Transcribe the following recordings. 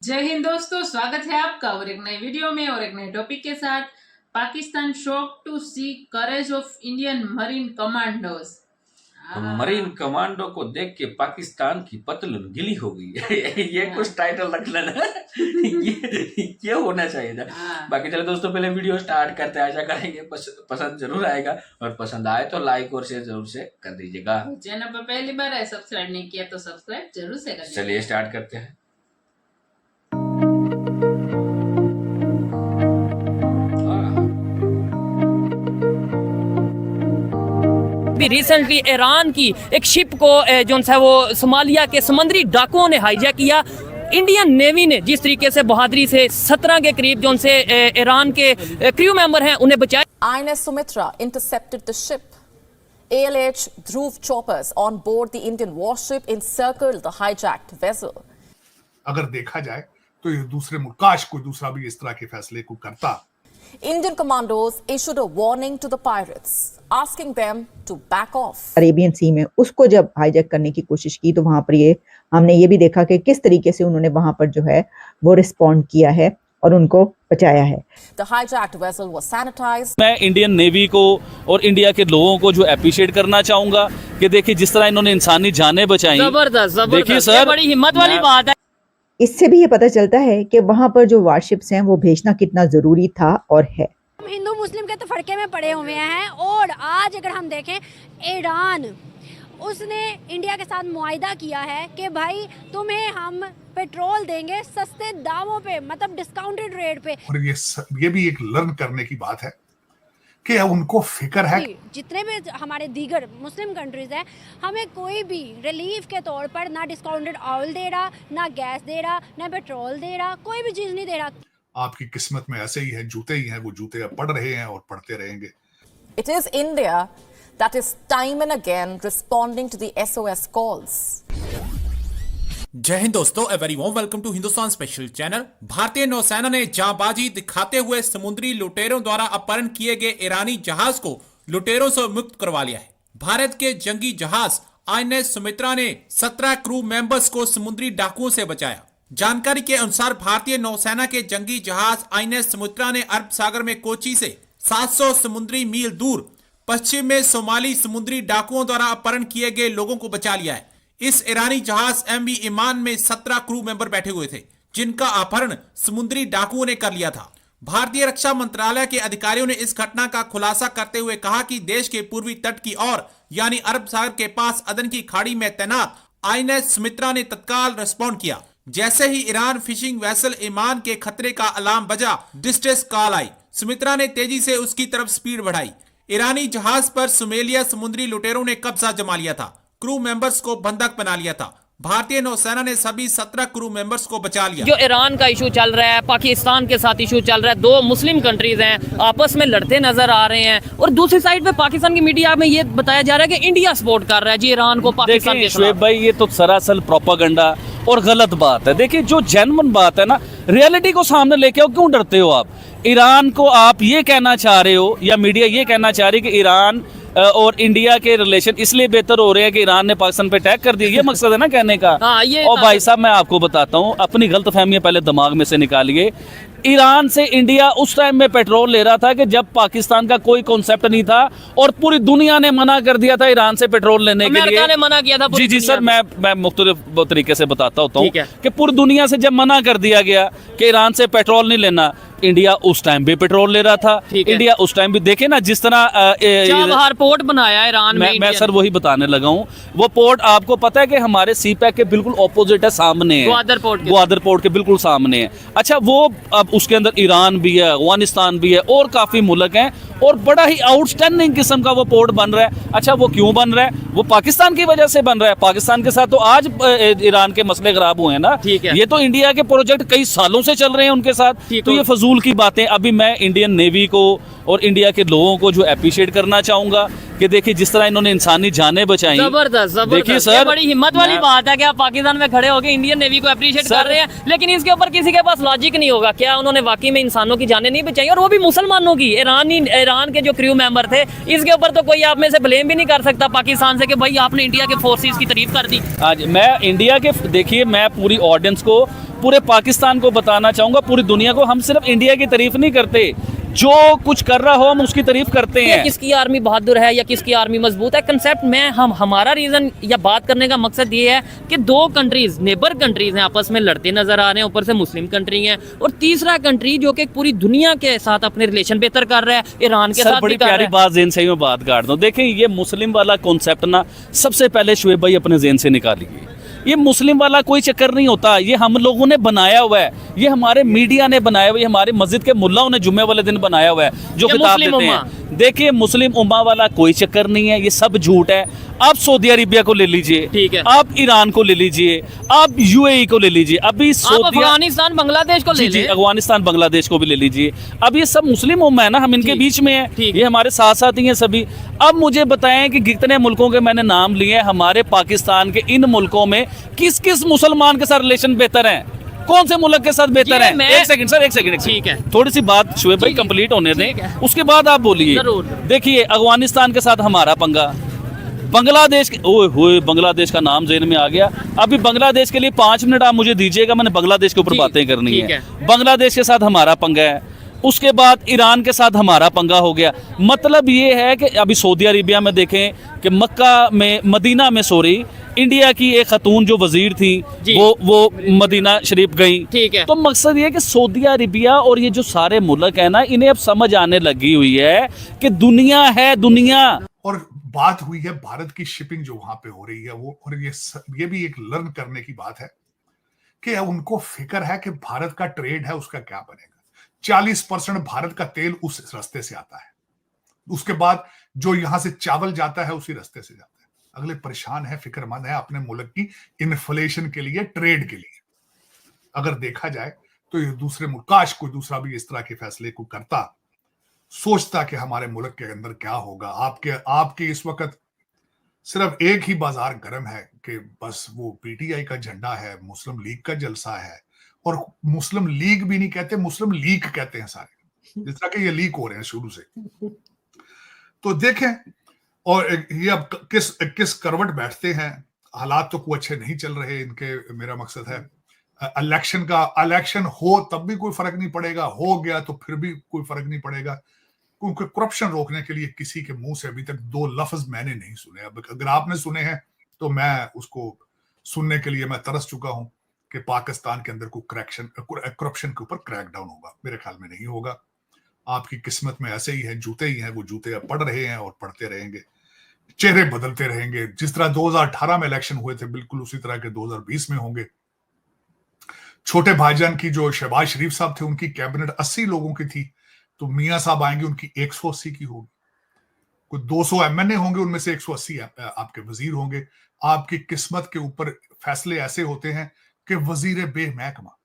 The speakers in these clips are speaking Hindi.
जय हिंद दोस्तों, स्वागत है आपका और एक नए वीडियो में और एक नए टॉपिक के साथ। Pakistan shock to see courage of Indian marine commandos. Marine commando को देख के पाकिस्तान की पतलून गिली हो गई। ये कुछ टाइटल रख लेना। ये होना चाहिए था। बाकी चलो दोस्तों, पहले वीडियो स्टार्ट करते हैं। आशा करेंगे पसंद जरूर आएगा और पसंद आए तो लाइक और शेयर जरूर से कर दीजिएगा। चैनल पर पहली बार है, सब्सक्राइब नहीं किया तो सब्सक्राइब जरूर से कर दीजिएगा। चलिए स्टार्ट करते हैं। रिसेंटली ईरान की एक शिप को जो है वो सोमालिया के समुद्री डाकुओं ने हाईजैक किया। इंडियन नेवी ने जिस तरीके से बहादुरी से 17 के करीब जो से ईरान के क्रू मेंबर हैं उन्हें बचाया। INS Sumitra intercepted the ship. ALH Dhruv choppers on board the Indian warship encircled the hijacked vessel. अगर देखा जाए तो ये दूसरे मुल्क, काश कोई दूसरा भी इस तरह के फैसले को करता। Indian commandos issued a warning to the pirates, asking them to back off. Arabian Sea में उसको जब हाईजैक करने की कोशिश की तो वहां पर हमने ये भी देखा कि किस तरीके से उन्होंने वहां पर जो है वो रिस्पॉन्ड किया है और उनको बचाया है। The hijacked vessel was sanitized. मैं इंडियन नेवी को और इंडिया के लोगों को जो अप्रिशिएट करना चाहूंगा कि देखिए जिस तरह इन्होंने इंसानी जानें बचाई। जबरदस्त, देखिए सर, बड़ी हिम्मत वाली बात है। इससे भी ये पता चलता है कि वहां पर जो वारशिप्स हैं वो भेजना कितना जरूरी था और है। हम हिंदू मुस्लिम के तो फड़के में पड़े हुए हैं और आज अगर हम देखें ईरान, उसने इंडिया के साथ मुआहिदा किया है कि भाई तुम्हें हम पेट्रोल देंगे सस्ते दामों पे, मतलब डिस्काउंटेड रेट पे। और ये भी एक लर्न करने की बात है कि उनको फिक्र है। जितने भी हमारे दीगर मुस्लिम कंट्रीज हैं, हमें कोई भी रिलीफ के तौर पर ना डिस्काउंटेड ऑयल दे रहा, ना गैस दे रहा, ना पेट्रोल दे रहा, कोई भी चीज नहीं दे रहा। आपकी किस्मत में ऐसे ही है, जूते ही हैं, वो जूते अब पड़ रहे हैं और पड़ते रहेंगे। It is India that is time and again responding to the SOS calls. जय हिंद दोस्तों, a very warm welcome to Hindustan special channel. भारतीय नौसेना ने जांबाजी दिखाते हुए समुद्री लुटेरों द्वारा अपहरण किए गए ईरानी जहाज को लुटेरों से मुक्त करवा लिया है। भारत के जंगी जहाज INS सुमित्रा ने 17 क्रू मेंबर्स को समुद्री डाकुओं से बचाया। जानकारी के अनुसार भारतीय नौसेना के जंगी जहाज INS सुमित्रा ने अरब सागर में कोची से 700 समुद्री मील दूर पश्चिम में सोमाली समुद्री डाकुओं द्वारा अपहरण किए गए लोगों को बचा लिया है। इस ईरानी जहाज MV ईमान में 17 क्रू मेंबर बैठे हुए थे, जिनका अपहरण समुद्री डाकुओं ने कर लिया था। भारतीय रक्षा मंत्रालय के अधिकारियों ने इस घटना का खुलासा करते हुए कहा कि देश के पूर्वी तट की ओर यानी अरब सागर के पास अदन की खाड़ी में तैनात INS सुमित्रा ने तत्काल रिस्पॉन्ड किया। जैसे ही ईरान फिशिंग वेसल ईमान के खतरे का अलार्म बजा, डिस्ट्रेस कॉल आई, सुमित्रा ने तेजी से उसकी तरफ स्पीड बढ़ाई। ईरानी जहाज पर सोमालिया समुद्री लुटेरों ने कब्जा जमा लिया था, क्रू मेंबर्स को बंधक बना लिया था। भारतीय नौसेना ने सभी 17 क्रू मेंबर्स को बचा लिया। जो ईरान का इशू चल रहा है, पाकिस्तान के साथ इशू चल रहा है, दो मुस्लिम कंट्रीज हैं आपस में लड़ते नजर आ रहे हैं और दूसरी साइड पे पाकिस्तान की मीडिया में ये बताया जा रहा है कि इंडिया सपोर्ट कर रहा है जी ईरान को पाकिस्तान के खिलाफ। शुएब भाई, ये तो सरासर प्रोपेगेंडा और गलत बात है। देखिए जो जेन्युइन बात है ना, रियलिटी को सामने लेके आओ। क्यों डरते हो आप? ईरान को आप ये कहना चाह रहे हो या मीडिया ये कहना चाह रही है कि ईरान और इंडिया के रिलेशन इसलिए बेहतर हो रहे हैं कि ईरान ने पाकिस्तान पे अटैक कर दिया, ये मकसद है ना कहने का। और भाई साहब, मैं आपको बताता हूँ, अपनी गलतफहमियां पहले दिमाग में से निकालिए। ईरान से इंडिया उस टाइम में पेट्रोल ले रहा था कि जब पाकिस्तान का कोई कॉन्सेप्ट नहीं था और पूरी दुनिया ने मना कर दिया था ईरान से पेट्रोल लेने के लिए। अमेरिका ने मना किया था। जी सर, मैं मुख्तलिफ तरीके से बताता होता हूँ कि पूरी दुनिया से जब मना कर दिया गया कि ईरान से पेट्रोल नहीं लेना, इंडिया उस टाइम भी पेट्रोल ले रहा था। इंडिया उस टाइम भी देखे ना जिस तरह चाबहार पोर्ट बनाया ईरान में। मैं सर वही बताने लगा हूँ। वो पोर्ट आपको पता है कि हमारे CPEC के बिल्कुल ऑपोजिट है, सामने है, ग्वादर पोर्ट के बिल्कुल सामने है। अच्छा, वो अब उसके अंदर ईरान भी है, अफगानिस्तान भी है और काफी मुल्क हैं और बड़ा ही आउटस्टैंडिंग किस्म का वो पोर्ट बन रहा है। अच्छा, वो क्यों बन रहा है? वो पाकिस्तान की वजह से बन रहा है। पाकिस्तान के साथ तो आज ईरान के मसले खराब हुए हैं ना। ये तो इंडिया के प्रोजेक्ट कई सालों से चल रहे हैं उनके साथ, तो ये फजूल की बातें। अभी मैं इंडियन नेवी को और इंडिया के लोगों को जो अप्रिशिएट करना चाहूंगा कि देखिए जिस तरह इन्होंने इंसानी जानें बचाई। जबरदस्त देखिए जबरदस्त, ये सर, बड़ी हिम्मत वाली मैं- बात है कि आप पाकिस्तान में खड़े होकर इंडियन नेवी को अप्रिशिएट सर- कर रहे हैं, लेकिन इसके ऊपर किसी के पास लॉजिक नहीं होगा। क्या उन्होंने वाकई में इंसानों की जानें नहीं बचाई, और वो भी मुसलमानों की? ईरान के जो क्रू मेंबर थे, इसके ऊपर तो कोई आप में से ब्लेम भी नहीं कर सकता पाकिस्तान से कि भाई आपने इंडिया के फोर्सेस की तारीफ कर दी। आज मैं इंडिया के, देखिए मैं पूरी ऑडियंस को, पूरे पाकिस्तान को बताना चाहूंगा, पूरी दुनिया को, हम सिर्फ इंडिया की तारीफ नहीं करते, जो कुछ कर रहा हो हम उसकी तारीफ करते ये हैं। किसकी आर्मी बहादुर है या किसकी आर्मी मजबूत है, कंसेप्ट में हमारा रीजन या बात करने का मकसद ये है कि दो कंट्रीज, नेबर कंट्रीज हैं, आपस में लड़ते नजर आ रहे हैं, ऊपर से मुस्लिम कंट्री हैं, और तीसरा कंट्री जो कि पूरी दुनिया के साथ अपने रिलेशन बेहतर कर रहा है, ईरान के सर साथ बड़ी भी कर प्यारी रहा है। बात जेन से ही मैं बात काट दूं। देखें ये मुस्लिम वाला कॉन्सेप्ट ना सबसे पहले शुएब भाई अपने जेन से निकालिए। ये मुस्लिम वाला कोई चक्कर नहीं होता, ये हम लोगों ने बनाया हुआ है, ये हमारे मीडिया ने बनाया हुआ है, ये हमारे मस्जिद के मुल्लाओं ने जुम्मे वाले दिन बनाया हुआ है जो ये किताब मुस्लिम देते उम्मा। हैं। देखिए मुस्लिम उम्मा वाला कोई चक्कर नहीं है, ये सब झूठ है। आप सऊदी अरेबिया को ले लीजिए, ठीक है। आप ईरान को ले लीजिए, आप यूएई को ले लीजिए, अभी आप सऊदी अफगानिस्तान बांग्लादेश को ले जी लें। अफगानिस्तान बांग्लादेश को भी ले लीजिए। अब ये सब मुस्लिम उम्मा है ना, हम इनके ठीक, बीच में ठीक। है, ये हमारे साथ साथ ही हैं सभी। अब मुझे बताएं कि कितने मुल्कों के मैंने नाम लिए हैं, हमारे पाकिस्तान के इन मुल्कों में किस किस मुसलमान के साथ रिलेशन बेहतर है, कौन से मुल्क के साथ बेहतर ये है? मैं- एक सेकंड सर, एक सेकंड ठीक है। थोड़ी सी बात शुएब भाई ठीक है, कंप्लीट होने ठीक दें, है। उसके बाद आप बोलिए। जरूर। देखिए अफगानिस्तान के साथ हमारा पंगा, बांग्लादेश के, ओए होए बांग्लादेश का नाम जेन में आ गया। अभी बांग्लादेश के लिए 5 मिनट आप मुझे दीजिएगा, मैंने बांग्लादेश के ऊपर ठीक- बातें करनी ठीक है। बांग्लादेश के साथ हमारा पंगा है, उसके बाद ईरान के साथ हमारा पंगा हो गया। मतलब ये है कि अभी सऊदी अरेबिया में देखें कि मक्का में, मदीना में सॉरी, इंडिया की एक खतून जो वजीर थी जी। वो मदीना शरीफ गई। ठीक है। तो मकसद ये है कि सऊदी अरेबिया और ये जो सारे मुल्क है ना, इन्हें अब समझ आने लगी हुई है कि दुनिया है दुनिया। और बात हुई है भारत की शिपिंग जो वहां पे हो रही है वो, और ये भी एक लर्न करने की बात है कि उनको फिक्र है कि भारत का ट्रेड है उसका क्या बनेगा। 40% भारत का तेल उस रास्ते से आता है, उसके बाद जो यहां से चावल जाता है उसी रास्ते से जाता है। अगले परेशान है, फिक्रमंद है अपने मुल्क की इन्फ्लेशन के लिए, ट्रेड के लिए। अगर देखा जाए तो ये दूसरे मुल्क, काश कोई दूसरा भी इस तरह के फैसले को करता, सोचता कि हमारे मुल्क के अंदर क्या होगा। आपके इस वक्त सिर्फ एक ही बाजार गर्म है कि बस वो पीटीआई का झंडा है, मुस्लिम लीग का जलसा है, और मुस्लिम लीग भी नहीं कहते, मुस्लिम लीग कहते हैं सारे, जिस तरह के ये लीक हो रहे हैं शुरू से। तो देखें, और ये अब किस करवट बैठते हैं। हालात तो कोई अच्छे नहीं चल रहे इनके। मेरा मकसद है इलेक्शन हो तब भी कोई फर्क नहीं पड़ेगा, हो गया तो फिर भी कोई फर्क नहीं पड़ेगा, क्योंकि करप्शन रोकने के लिए किसी के मुंह से अभी तक 2 लफ्ज मैंने नहीं सुने। अब अगर आपने सुने हैं तो मैं उसको सुनने के लिए मैं तरस चुका हूं कि पाकिस्तान के अंदर कोई करप्शन के ऊपर क्रैकडाउन होगा। मेरे ख्याल में नहीं होगा। आपकी किस्मत में ऐसे ही है, जूते ही हैं, वो जूते अब पड़ रहे हैं और पड़ते रहेंगे, चेहरे बदलते रहेंगे। जिस तरह 2018 में इलेक्शन हुए थे, बिल्कुल उसी तरह के 2020 में होंगे। छोटे भाईजान की जो शहबाज शरीफ साहब थे, उनकी कैबिनेट 80 लोगों की थी, तो मियां साहब आएंगे उनकी 180 की होगी। कोई 200 एमएनए होंगे, उनमें से 180 आपके वजीर होंगे। आपकी किस्मत के ऊपर फैसले ऐसे होते हैं कि वजीर बेमहकमा,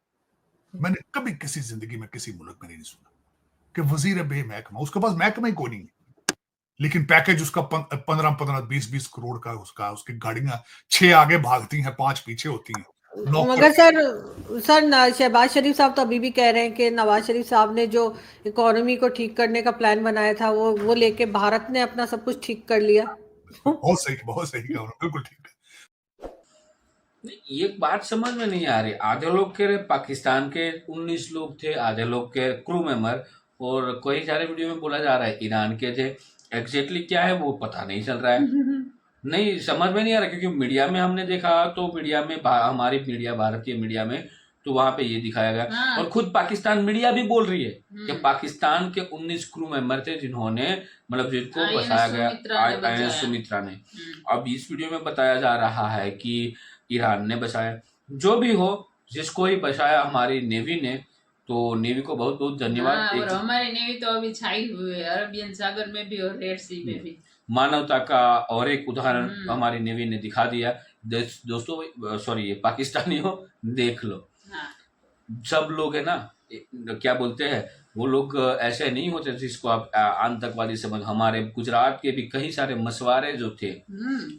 मैंने कभी किसी जिंदगी में किसी मुल्क में नहीं सुना कि वजीर बेमहकमा, उसके पास महकमा ही कोई नहीं है, लेकिन पैकेज उसका 15-20 करोड़ का, उसकी गाड़ियां 6 आगे भागती हैं, 5 पीछे होती हैं। मगर सर शहबाज शरीफ साहब तो अभी भी कह रहे हैं कि नवाज शरीफ साहब ने जो इकोनॉमी को ठीक करने का प्लान बनाया था वो लेके भारत ने अपना सब कुछ ठीक कर लिया। बहुत सही कहा उन्होंने, बिल्कुल ठीक है। ये बात समझ में नहीं आ रही। आधे लोग कह रहे पाकिस्तान के 19 लोग थे, आधे लोग के क्रू मेंबर, और कई सारे वीडियो में बोला जा रहा है ईरान के थे। एग्जैक्टली क्या है वो पता नहीं चल रहा है, नहीं समझ में नहीं आ रहा। क्योंकि मीडिया में हमने देखा तो मीडिया में हमारी मीडिया, भारतीय मीडिया में तो वहां पे ये दिखाया गया। हाँ। और खुद पाकिस्तान मीडिया भी बोल रही है कि पाकिस्तान के 19 क्रू मेंबर थे जिन्होंने, मतलब जिनको बसाया गया INS सुमित्रा ने। अब इस वीडियो में बताया जा रहा है कि ईरान ने बचाया। जो भी हो, जिसको ही बचाया हमारी नेवी ने, तो नेवी को बहुत बहुत धन्यवाद। हाँ, और हमारी नेवी तो अभी छाई हुई है अरबियन सागर में भी और रेड सी में भी। मानवता का और एक उदाहरण हमारी नेवी ने दिखा दिया। दोस्तों सॉरी, ये पाकिस्तानी हो, देख लो। हाँ। सब लोग है ना, क्या बोलते हैं, वो लोग ऐसे नहीं होते जिसको आप आतंकवादी समझ। हमारे गुजरात के भी कई सारे मछुआरे जो थे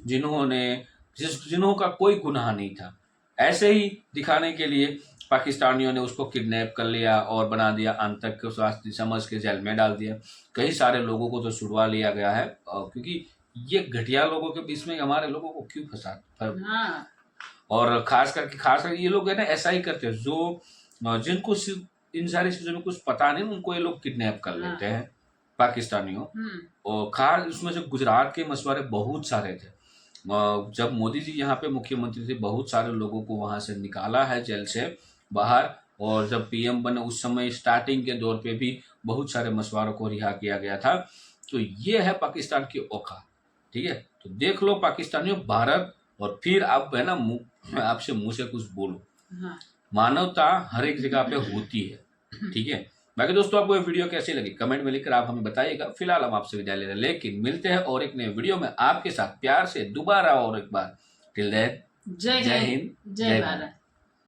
जिन्हों का कोई गुनाह नहीं था, ऐसे ही दिखाने के लिए पाकिस्तानियों ने उसको किडनैप कर लिया और बना दिया आतंकवादी समझ के जेल में डाल दिया। कई सारे लोगों को तो छुड़वा लिया गया है, क्योंकि ये घटिया लोगों के बीच में हमारे लोगों को क्यों फंसा। और खास करके ये लोग है ना ऐसा ही करते हैं, जो जिनको इन सारी चीजों में कुछ पता नहीं उनको ये लोग किडनैप कर लेते हैं पाकिस्तानियों। और खास उसमें से गुजरात के मछुआरे बहुत सारे थे। जब मोदी जी यहाँ पे मुख्यमंत्री थे, बहुत सारे लोगों को वहां से निकाला है जेल से बाहर। और जब पीएम बने उस समय स्टार्टिंग के दौर पे भी बहुत सारे मछुआरों को रिहा किया गया था। तो ये है पाकिस्तान की औकात, ठीक है। तो देख लो पाकिस्तानियों, भारत, और फिर आप है ना आपसे मुंह से कुछ बोलो। मानवता हर एक जगह पे होती है, ठीक है। बाकी दोस्तों आपको ये वीडियो कैसी लगी कमेंट में लिखकर आप हमें बताइएगा। फिलहाल हम आपसे विदाई ले रहे हैं, लेकिन मिलते हैं और एक नए वीडियो में आपके साथ प्यार से दोबारा और एक बार। टिल देन, जय हिंद, जय भारत।